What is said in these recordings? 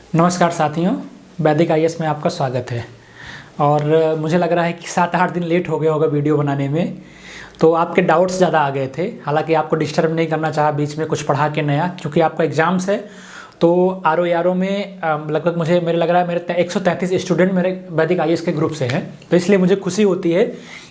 नमस्कार साथियों, वैदिक आईएएस में आपका स्वागत है। और मुझे लग रहा है कि 7-8 दिन लेट हो गया होगा वीडियो बनाने में, तो आपके डाउट्स ज़्यादा आ गए थे। हालांकि आपको डिस्टर्ब नहीं करना चाहा बीच में कुछ पढ़ा के नया, क्योंकि आपका एग्ज़ाम्स है। तो आर ओ में लगभग मेरे लग रहा है मेरे 133 स्टूडेंट मेरे वैदिक आईएएस के ग्रुप से हैं। तो इसलिए मुझे खुशी होती है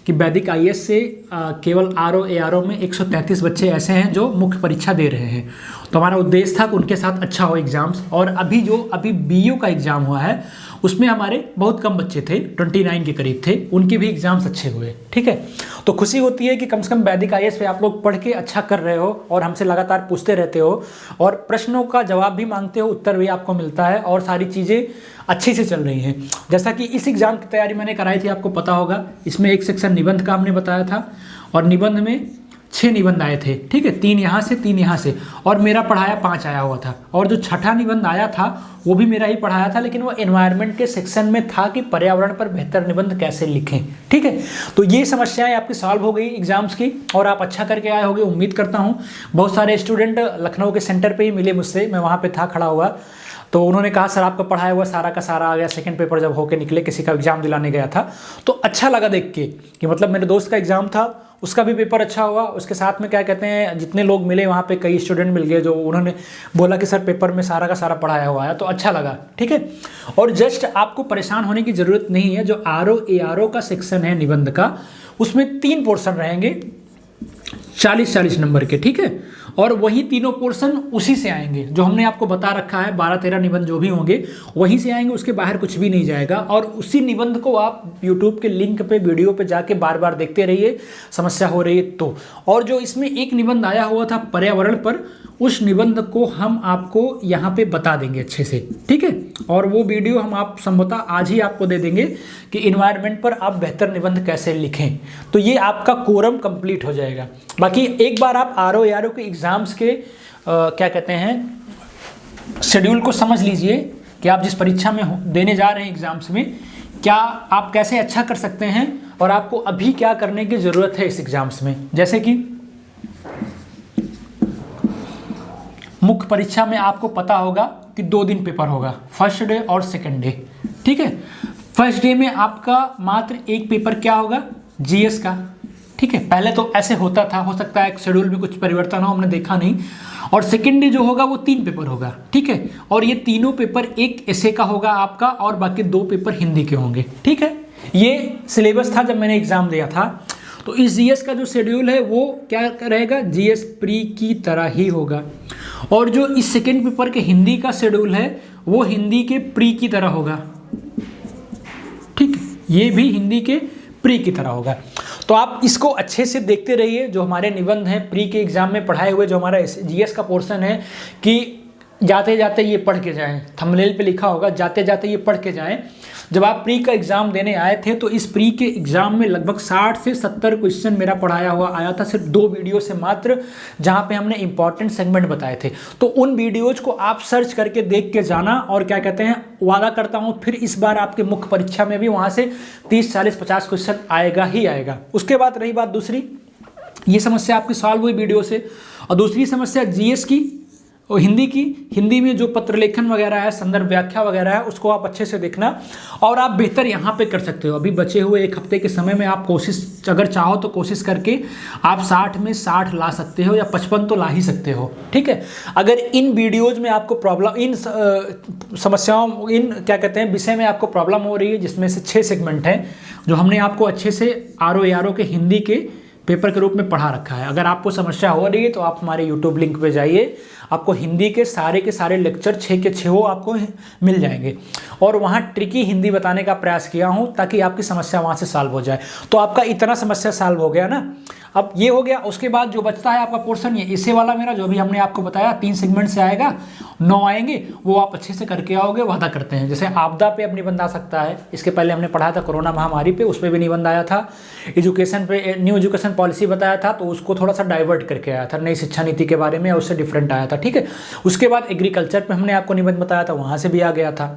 कि वैदिक आईएएस से केवल आर ओ में 133 बच्चे ऐसे हैं जो मुख्य परीक्षा दे रहे हैं। तो हमारा उद्देश्य था कि उनके साथ अच्छा हो एग्ज़ाम्स। और अभी बीयू का एग्ज़ाम हुआ है, उसमें हमारे बहुत कम बच्चे थे, 29 के करीब थे, उनके भी एग्ज़ाम्स अच्छे हुए। ठीक है, तो खुशी होती है कि कम से कम वैदिक आईएएस पे आप लोग पढ़ के अच्छा कर रहे हो और हमसे लगातार पूछते रहते हो और प्रश्नों का जवाब भी मांगते हो, उत्तर भी आपको मिलता है और सारी चीज़ें अच्छी से चल रही हैं। जैसा कि इस एग्ज़ाम की तैयारी मैंने कराई थी, आपको पता होगा। इसमें एक सेक्शन निबंध का हमने बताया था और निबंध में 6 निबंध आए थे। ठीक है, 3 यहाँ से 3 यहाँ से, और मेरा पढ़ाया 5 आया हुआ था। और जो छठा निबंध आया था वो भी मेरा ही पढ़ाया था, लेकिन वो एनवायरनमेंट के सेक्शन में था कि पर्यावरण पर बेहतर निबंध कैसे लिखें। ठीक है, तो ये समस्याएं आपकी सॉल्व हो गई एग्जाम्स की और आप अच्छा करके आए होंगे, उम्मीद करता हूँ। बहुत सारे स्टूडेंट लखनऊ के सेंटर पर ही मिले मुझसे, मैं वहाँ पर था खड़ा हुआ। तो उन्होंने कहा सर आपका पढ़ाया हुआ सारा का सारा आ गया। सेकंड पेपर जब होके निकले, किसी का एग्जाम दिलाने गया था, तो अच्छा लगा देख के कि मतलब मेरे दोस्त का एग्जाम था, उसका भी पेपर अच्छा हुआ। उसके साथ में क्या कहते हैं, जितने लोग मिले वहाँ पे कई स्टूडेंट मिल गए जो उन्होंने बोला कि सर पेपर में सारा का सारा पढ़ाया हुआ है, तो अच्छा लगा। ठीक है, और जस्ट आपको परेशान होने की ज़रूरत नहीं है। जो आर ओ का सेक्शन है निबंध का, उसमें 3 पोर्शन रहेंगे 40-40 नंबर के। ठीक है, और वही तीनों पोर्शन उसी से आएंगे जो हमने आपको बता रखा है। 12-13 निबंध जो भी होंगे वहीं से आएंगे, उसके बाहर कुछ भी नहीं जाएगा। और उसी निबंध को आप यूट्यूब के लिंक पे वीडियो पे जाके बार बार देखते रहिए, समस्या हो रही है तो। और जो इसमें एक निबंध आया हुआ था पर्यावरण पर, उस निबंध को हम आपको यहाँ पे बता देंगे अच्छे से। ठीक है, और वो वीडियो हम आप संभवतः आज ही आपको दे देंगे कि इन्वायरमेंट पर आप बेहतर निबंध कैसे लिखें। तो ये आपका कोरम कंप्लीट हो जाएगा। बाकी एक बार आप आर ओ के एग्ज़ाम्स के क्या कहते हैं शेड्यूल को समझ लीजिए कि आप जिस परीक्षा में देने जा रहे हैं एग्ज़ाम्स में, क्या आप कैसे अच्छा कर सकते हैं और आपको अभी क्या करने की ज़रूरत है इस एग्ज़ाम्स में। जैसे कि मुख्य परीक्षा में आपको पता होगा कि 2 दिन पेपर होगा, फर्स्ट डे और सेकंड डे। ठीक है, फर्स्ट डे में आपका मात्र एक पेपर क्या होगा, जीएस का। ठीक है, पहले तो ऐसे होता था, हो सकता है शेड्यूल में कुछ परिवर्तन हो, हमने देखा नहीं। और सेकंड डे जो होगा वो 3 पेपर होगा। ठीक है, और ये तीनों पेपर एक ऐसे का होगा आपका और बाकी 2 पेपर हिंदी के होंगे। ठीक है, ये सिलेबस था जब मैंने एग्जाम दिया था। तो इस जीएस का जो शेड्यूल है वो क्या रहेगा, जीएस प्री की तरह ही होगा। और जो इस सेकेंड पेपर के हिंदी का शेड्यूल है वो हिंदी के प्री की तरह होगा। ठीक है, ये भी हिंदी के प्री की तरह होगा। तो आप इसको अच्छे से देखते रहिए। जो हमारे निबंध हैं प्री के एग्जाम में पढ़ाए हुए, जो हमारा जीएस का पोर्शन है, कि जाते जाते ये पढ़ के जाएं। थंबनेल पे लिखा होगा जाते जाते ये पढ़ के जाएं। जब आप प्री का एग्ज़ाम देने आए थे तो इस प्री के एग्ज़ाम में लगभग 60 से 70 क्वेश्चन मेरा पढ़ाया हुआ आया था, सिर्फ 2 वीडियो से मात्र, जहाँ पे हमने इंपॉर्टेंट सेगमेंट बताए थे। तो उन वीडियोज़ को आप सर्च करके देख के जाना। और क्या कहते हैं, वादा करता हूँ फिर इस बार आपके मुख्य परीक्षा में भी वहाँ से 30, 40, 50 क्वेश्चन आएगा ही आएगा। उसके बाद रही बात दूसरी, ये समस्या आपकी सॉल्व हुई वीडियो से। और दूसरी समस्या जीएस की और हिंदी की। हिंदी में जो पत्र लेखन वगैरह है, संदर्भ व्याख्या वगैरह है, उसको आप अच्छे से देखना और आप बेहतर यहाँ पे कर सकते हो। अभी बचे हुए 1 हफ्ते के समय में आप कोशिश, अगर चाहो तो कोशिश करके आप 60 में 60 ला सकते हो या 55 तो ला ही सकते हो। ठीक है, अगर इन वीडियोज़ में आपको प्रॉब्लम, इन समस्याओं, इन क्या कहते हैं विषय में आपको प्रॉब्लम हो रही है, जिसमें से 6 सेगमेंट हैं जो हमने आपको अच्छे से आर ओ के हिंदी के पेपर के रूप में पढ़ा रखा है। अगर आपको समस्या हो रही है तो आप हमारे यूट्यूब लिंक पे जाइए, आपको हिंदी के सारे लेक्चर 6 के 6 आपको मिल जाएंगे। और वहाँ ट्रिकी हिंदी बताने का प्रयास किया हूँ ताकि आपकी समस्या वहाँ से सॉल्व हो जाए। तो आपका इतना समस्या सॉल्व हो गया ना। अब ये हो गया। उसके बाद जो बचता है आपका पोर्शन, ये इसे वाला मेरा जो भी हमने आपको बताया 3 सेगमेंट से आएगा, 9 आएंगे, वो आप अच्छे से करके आओगे, वादा करते हैं। जैसे आपदा पे अब निबंध आ सकता है, इसके पहले हमने पढ़ा था कोरोना महामारी पे, उस पर भी निबंध आया था। एजुकेशन पे न्यू एजुकेशन पॉलिसी बताया था, तो उसको थोड़ा सा डाइवर्ट करके आया था, नई शिक्षा नीति के बारे में, उससे डिफरेंट आया था। ठीक है, उसके बाद एग्रीकल्चर पे हमने आपको निबंध बताया था, वहाँ से भी आ गया था।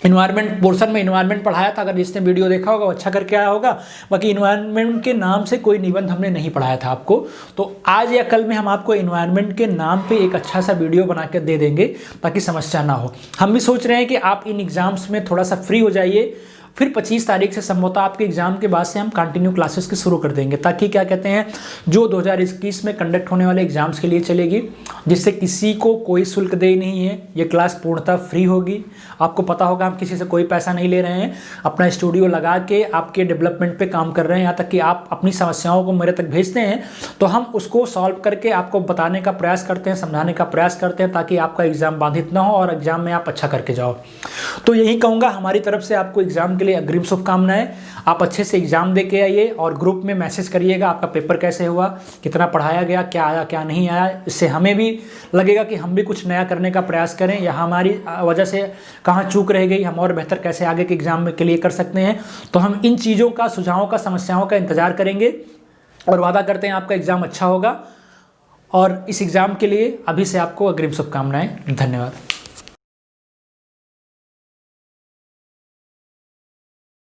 इन्वायरमेंट पोर्शन में इन्वायरमेंट पढ़ाया था, अगर जिसने वीडियो देखा होगा वो अच्छा करके आया होगा। बाकी इन्वायरमेंट के नाम से कोई निबंध हमने नहीं पढ़ाया था आपको, तो आज या कल में हम आपको इन्वायरमेंट के नाम पे एक अच्छा सा वीडियो बना के दे देंगे ताकि समस्या ना हो। हम भी सोच रहे हैं कि आप इन एग्ज़ाम्स में थोड़ा सा फ्री हो जाइए, फिर 25 तारीख से संभवतः आपके एग्जाम के बाद से हम कंटिन्यू क्लासेस की शुरू कर देंगे, ताकि क्या कहते हैं जो 2021 में कंडक्ट होने वाले एग्जाम्स के लिए चलेगी, जिससे किसी को कोई शुल्क दे नहीं है। ये क्लास पूर्णतः फ्री होगी। आपको पता होगा हम किसी से कोई पैसा नहीं ले रहे हैं, अपना स्टूडियो लगा के आपके डेवलपमेंट पे काम कर रहे हैं। यहाँ तक कि आप अपनी समस्याओं को मेरे तक भेजते हैं तो हम उसको सॉल्व करके आपको बताने का प्रयास करते हैं, समझाने का प्रयास करते हैं, ताकि आपका एग्जाम बाधित ना हो और एग्जाम में आप अच्छा करके जाओ। तो यही कहूँगा, हमारी तरफ से आपको एग्जाम के लिए अग्रिम शुभकामनाएं। आप अच्छे से एग्जाम दे के आइए और ग्रुप में मैसेज करिएगा आपका पेपर कैसे हुआ, कितना पढ़ाया गया, क्या आया क्या नहीं आया। इससे हमें भी लगेगा कि हम भी कुछ नया करने का प्रयास करें, या हमारी वजह से कहाँ चूक रह गई, हम और बेहतर कैसे आगे के एग्जाम के लिए कर सकते हैं। तो हम इन चीज़ों का, सुझावों का, समस्याओं का इंतजार करेंगे और वादा करते हैं आपका एग्जाम अच्छा होगा। और इस एग्जाम के लिए अभी से आपको अग्रिम शुभकामनाएं। धन्यवाद।